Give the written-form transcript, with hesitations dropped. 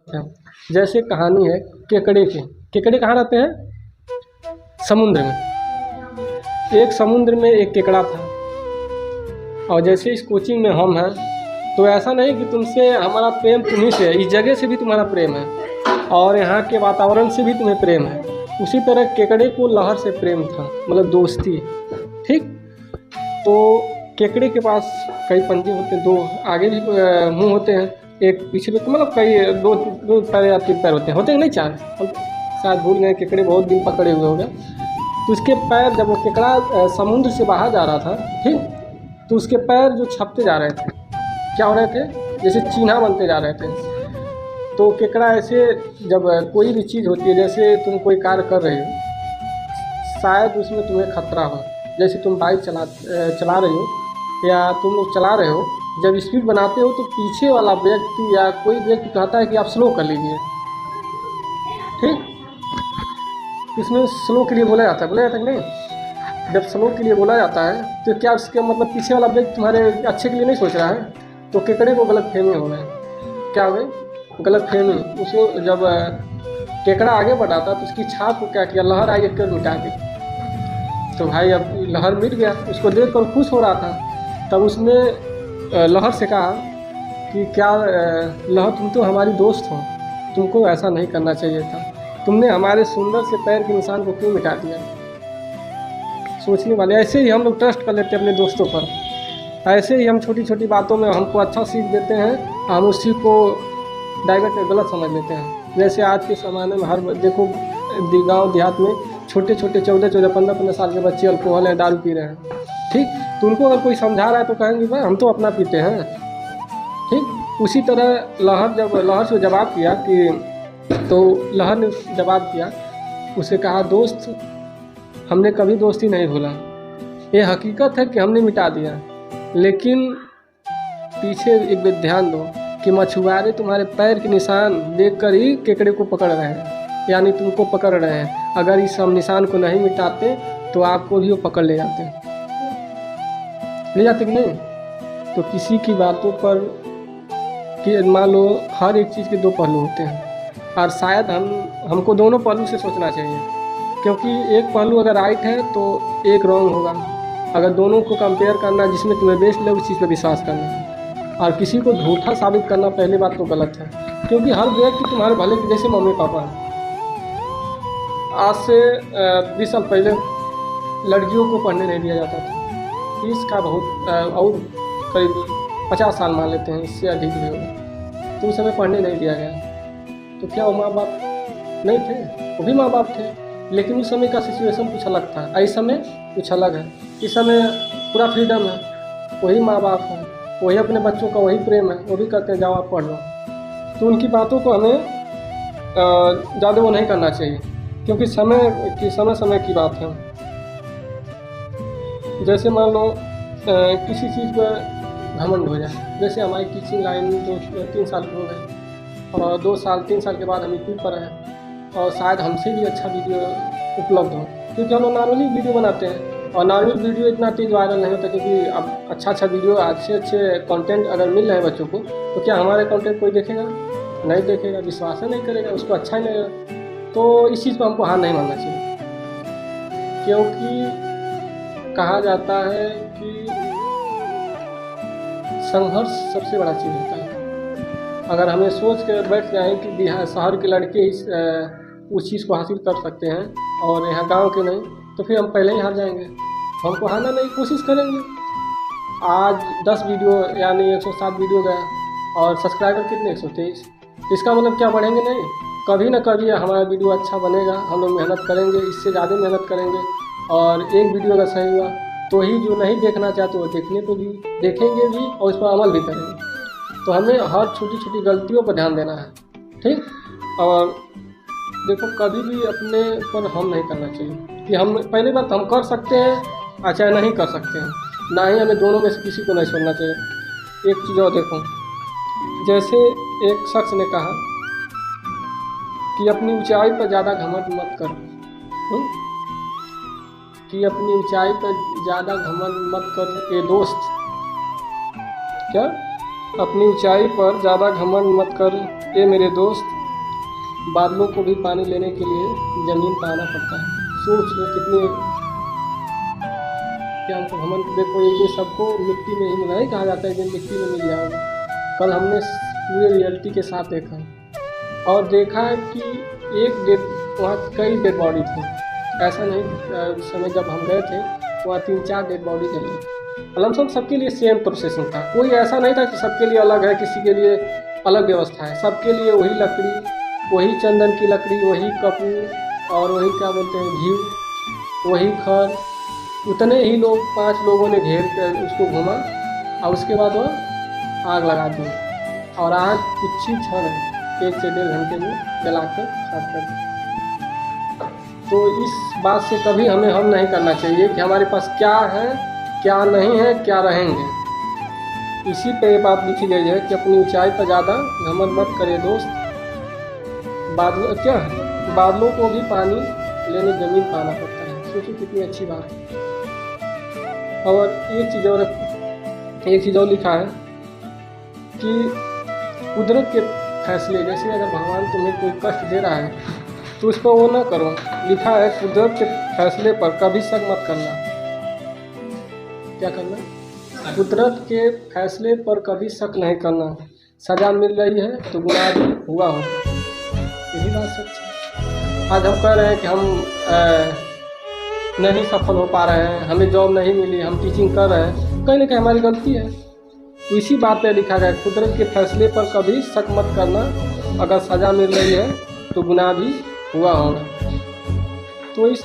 है। जैसे कहानी है केकड़े की। केकड़े कहाँ रहते हैं? समुद्र में। एक समुद्र में एक केकड़ा था, और जैसे इस कोचिंग में हम हैं, तो ऐसा नहीं कि तुमसे हमारा प्रेम तुम्हीं से है, इस जगह से भी तुम्हारा प्रेम है और यहाँ के वातावरण से भी तुम्हें प्रेम है। उसी तरह केकड़े को लहर से प्रेम था, मतलब दोस्ती। ठीक। तो केकड़े के पास कई पंजे होते हैं, दो आगे भी मुंह होते हैं, एक पीछे भी, मतलब कई दो दो पैर या तीन पैर होते हैं नहीं चार, हम शायद भूल गए, केकड़े बहुत दिन पकड़े हुए हो गए। तो उसके पैर, जब वो केकड़ा समुद्र से बाहर जा रहा था, ठीक, तो उसके पैर जो छपते जा रहे थे, क्या हो रहे थे, जैसे चीन्हा बनते जा रहे थे। तो केकड़ा ऐसे, जब कोई भी चीज़ होती है, जैसे तुम कोई कार्य कर रहे हो, शायद उसमें तुम्हें खतरा हो, जैसे तुम बाइक चला रहे हो या तुम लोग चला रहे हो, जब स्पीड बनाते हो तो पीछे वाला व्यक्ति या कोई व्यक्ति कहता है कि आप स्लो कर लीजिए। ठीक। इसमें स्लो के लिए बोला जाता है कि नहीं? जब स्लो के लिए बोला जाता है तो क्या उसका मतलब पीछे वाला व्यक्ति तुम्हारे अच्छे के लिए नहीं सोच रहा है? तो केकड़े को गलतफहमी हो गई। क्या हो गई? गलतफहमी। उसको जब केकड़ा आगे बढ़ा था तो उसकी छाप को क्या किया, लहर आई कर मिटा दी। तो भाई अब लहर मिट गया, उसको देख कर खुश हो रहा था। तब उसने लहर से कहा कि क्या लहर, तुम तो हमारी दोस्त हो, तुमको ऐसा नहीं करना चाहिए था, तुमने हमारे सुंदर से पैर के निशान को क्यों मिटा दिया? सोचने वाले, ऐसे ही हम लोग ट्रस्ट कर लेते हैं अपने दोस्तों पर। ऐसे ही हम छोटी छोटी बातों में हमको अच्छा सीख देते हैं, हम उसी को डायरेक्ट गलत समझ लेते हैं। जैसे आज के ज़माने में हर देखो गाँव देहात में छोटे छोटे 14-14, 15-15 साल के बच्चे अल्कोहल या दारू पी रहे हैं। ठीक। तो उनको अगर कोई समझा रहा है तो कहेंगे भाई हम तो अपना पीते हैं। ठीक। उसी तरह लहर से जवाब किया कि, तो लहर ने जवाब किया, उसे कहा दोस्त, हमने कभी दोस्ती नहीं भूला, ये हकीकत है कि हमने मिटा दिया, लेकिन पीछे एक बात ध्यान दो कि मछुआरे तुम्हारे पैर के निशान देखकर ही केकड़े को पकड़ रहे हैं, यानी तुमको पकड़ रहे हैं। अगर इस हम निशान को नहीं मिटाते तो आपको भी वो पकड़ ले जाते कि नहीं? तो किसी की बातों पर कि मान लो हर एक चीज़ के दो पहलू होते हैं, और शायद हमको दोनों पहलू से सोचना चाहिए, क्योंकि एक पहलू अगर राइट है तो एक रॉन्ग होगा। अगर दोनों को कंपेयर करना, जिसमें तुम्हें बेस्ट लगे उस चीज़ पर विश्वास करना, और किसी को झूठा साबित करना, पहली बात तो गलत है, क्योंकि हर व्यक्ति तुम्हारे भले के जैसे मम्मी पापा हैं। आज से 20 साल पहले लड़कियों को पढ़ने नहीं दिया जाता था, इसका बहुत और करीब 50 साल मान लेते हैं, इससे अधिक भी होगा, तो उस समय पढ़ने नहीं दिया गया। तो क्या वो माँ बाप नहीं थे? वो भी माँ बाप थे, लेकिन उस समय का सिचुएशन कुछ अलग था, इस समय कुछ अलग है। इस समय पूरा फ्रीडम है, वही माँ बाप है, वही अपने बच्चों का वही प्रेम है, वो भी कहते हैं जाओ आप पढ़ लो। तो उनकी बातों को हमें ज़्यादा वो नहीं करना चाहिए, क्योंकि समय की बात है। जैसे मान लो किसी चीज़ पर घमंड हो जाए, जैसे हमारी टीचिंग लाइन जो 3 साल की हो गई और 2-3 साल के बाद हम यूट्यूब पर हैं, और शायद हमसे भी अच्छा वीडियो उपलब्ध हो, क्योंकि हम लोग नॉर्मली वीडियो बनाते हैं, और नॉर्मल वीडियो इतना तेज़ वायरल नहीं होता, क्योंकि अब अच्छा वीडियो, अच्छे कंटेंट अगर मिल रहे हैं बच्चों को, तो क्या हमारे कंटेंट कोई देखेगा? नहीं देखेगा, विश्वास नहीं करेगा, उसको अच्छा ही नहीं लगेगा। तो इस चीज़ पर हमको हार नहीं मानना चाहिए, क्योंकि कहा जाता है कि संघर्ष सबसे बड़ा चीज़ होता है। अगर हमें सोच कर बैठ जाएँ कि शहर के लड़के उस चीज़ को हासिल कर सकते हैं और यहाँ गांव के नहीं, तो फिर हम पहले ही हार जाएंगे। हमको हारना नहीं, कोशिश करेंगे। आज 10 वीडियो यानी 107 वीडियो गया, और सब्सक्राइबर कितने? 123। इसका मतलब क्या बढ़ेंगे नहीं? कभी ना कभी हमारा वीडियो अच्छा बनेगा, हम लोग मेहनत करेंगे, इससे ज़्यादा मेहनत करेंगे, और एक वीडियो अगर सही हुआ तो ही जो नहीं देखना चाहते वो देखेंगे भी और उस पर अमल भी करेंगे। तो हमें हर छोटी छोटी गलतियों पर ध्यान देना है। ठीक। और देखो, कभी भी अपने पर हम नहीं करना चाहिए कि हम, पहली बात हम कर सकते हैं अच्छा नहीं कर सकते हैं, ना ही हमें दोनों में से किसी को नहीं छोड़ना चाहिए। एक चीज़ और देखो, जैसे एक शख्स ने कहा कि अपनी ऊंचाई पर ज़्यादा घमंड मत करो, कि अपनी ऊंचाई पर ज़्यादा घमंड मत करो ये दोस्त। क्या? अपनी ऊंचाई पर ज़्यादा घमंड मत कर ये मेरे दोस्त, बादलों को भी पानी लेने के लिए ज़मीन पर आना पड़ता है। सोच लो कितने क्या हमको घमंड। देखो एक दिन सबको मिट्टी में ही मिला ही कहा जाता है, एक दिन मिट्टी में मिल जाओगे। कल हमने पूरे रियलिटी के साथ देखा और देखा है कि एक डेड वहाँ कई डेड बॉडी थी। ऐसा नहीं उस समय जब हम गए थे वहाँ 3-4 डेड बॉडी जली। लमसम सबके लिए सेम प्रोसेसिंग था, कोई ऐसा नहीं था कि सबके लिए अलग है, किसी के लिए अलग व्यवस्था है। सबके लिए वही लकड़ी, वही चंदन की लकड़ी, वही कपूर और वही क्या बोलते हैं घी, वही खर। उतने ही लोग 5 लोगों ने घेर कर उसको घुमा और उसके बाद वह आग लगा दी और आग कुछ ही क्षण 1 से 1.5 घंटे में जलाकर खाक कर दी। तो इस बात से कभी हमें हम नहीं करना चाहिए कि हमारे पास क्या है क्या नहीं है क्या रहेंगे। इसी पे ये बात लिखी गई है कि अपनी ऊंचाई पर ज़्यादा घमंड मत करे दोस्त, बादलों को भी पानी लेने ज़मीन पर आना पड़ता है। सोचो कितनी अच्छी बात है। और एक चीज़ और लिखा है कि कुदरत के फैसले, जैसे अगर भगवान तुम्हें कोई कष्ट दे रहा है तो उस पर वो ना करो। लिखा है कुदरत के फैसले पर कभी शक मत करना। क्या करना? कुदरत के फैसले पर कभी शक नहीं करना। सज़ा मिल रही है तो गुनाह भी हुआ हो, यही बात सच है। आज हम कह रहे हैं कि हम नहीं सफल हो पा रहे हैं, हमें जॉब नहीं मिली, हम टीचिंग कर रहे हैं, कहीं ना कहीं हमारी गलती है। तो इसी बात पे लिखा गया कुदरत के फैसले पर कभी शक मत करना, अगर सज़ा मिल रही है तो गुनाह भी हुआ होगा। तो इस